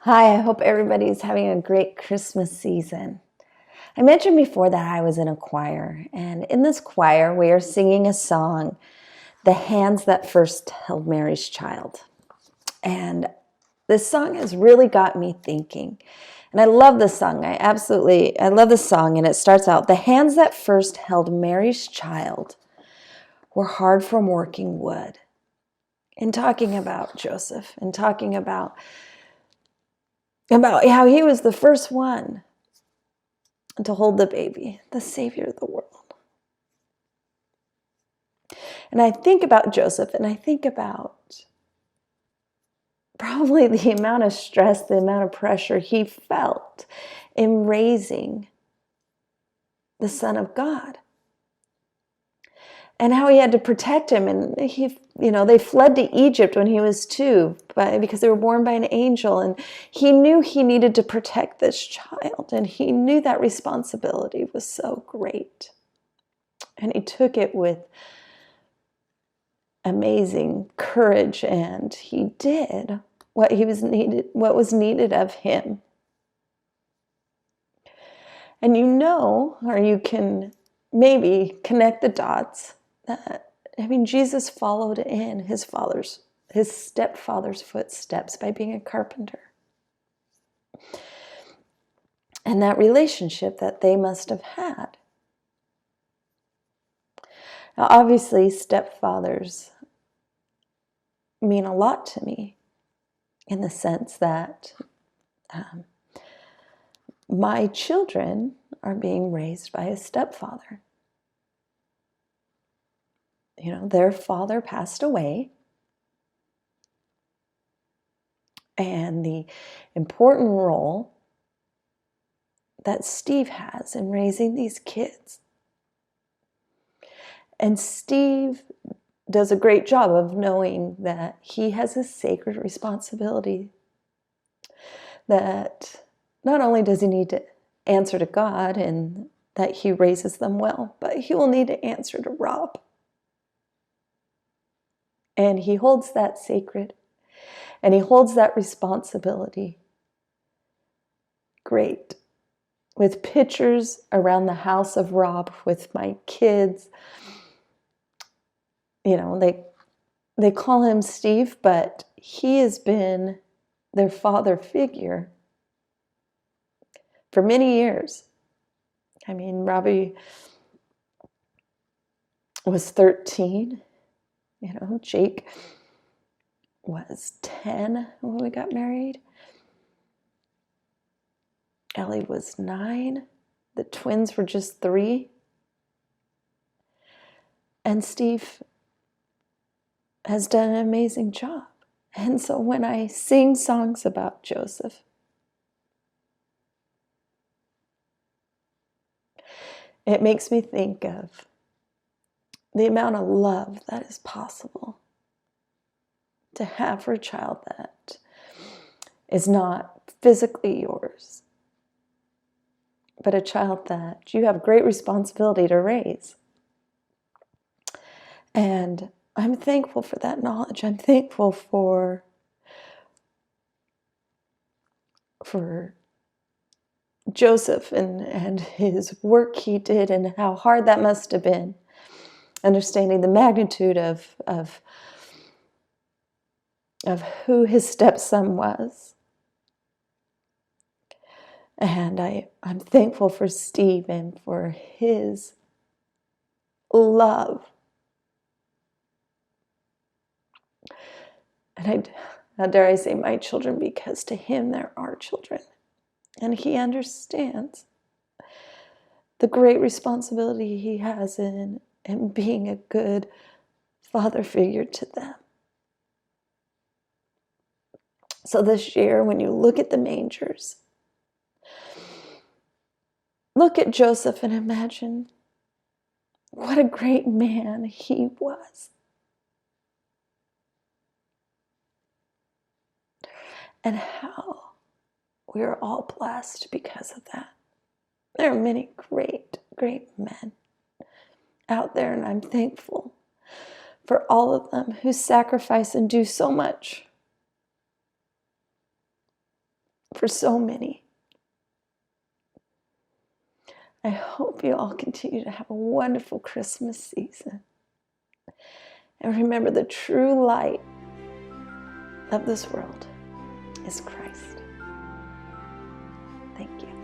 Hi, I hope everybody's having a great Christmas season. I mentioned before that I was in a choir, and in this choir, we are singing a song, The Hands That First Held Mary's Child. And this song has really got me thinking. And I love this song. I love this song. And it starts out, the hands that first held Mary's child were hard from working wood. In talking about Joseph and talking about how he was the first one to hold the baby, the Savior of the world. And I think about Joseph, and I think about probably the amount of stress, the amount of pressure he felt in raising the Son of God, and how he had to protect him. And they fled to Egypt when he was 2, because they were born by an angel, and he knew he needed to protect this child, and he knew that responsibility was so great, and he took it with amazing courage, and he did what was needed of him. And or you can maybe connect the dots that, Jesus followed in his stepfather's footsteps by being a carpenter. And that relationship that they must have had. Now, obviously, stepfathers mean a lot to me in the sense that my children are being raised by a stepfather. Their father passed away, and the important role that Steve has in raising these kids. And Steve does a great job of knowing that he has a sacred responsibility, that not only does he need to answer to God and that he raises them well, but he will need to answer to Rob. And he holds that sacred, and he holds that responsibility great, with pictures around the house of Rob with my kids. They call him Steve, but he has been their father figure for many years. Robbie was 13. Jake was 10 when we got married. Ellie was 9. The twins were just 3. And Steve has done an amazing job. And so when I sing songs about Joseph, it makes me think of the amount of love that is possible to have for a child that is not physically yours, but a child that you have great responsibility to raise. And I'm thankful for that knowledge. I'm thankful for Joseph and his work he did, and how hard that must have been, understanding the magnitude of who his stepson was. And I'm thankful for Steve and for his love. And how dare I say my children, because to him they're our children. And he understands the great responsibility he has in being a good father figure to them. So this year, when you look at the mangers, look at Joseph and imagine what a great man he was. And how we are all blessed because of that. There are many great, great men out there, and I'm thankful for all of them who sacrifice and do so much for so many. I hope you all continue to have a wonderful Christmas season. And remember, the true light of this world is Christ. Thank you.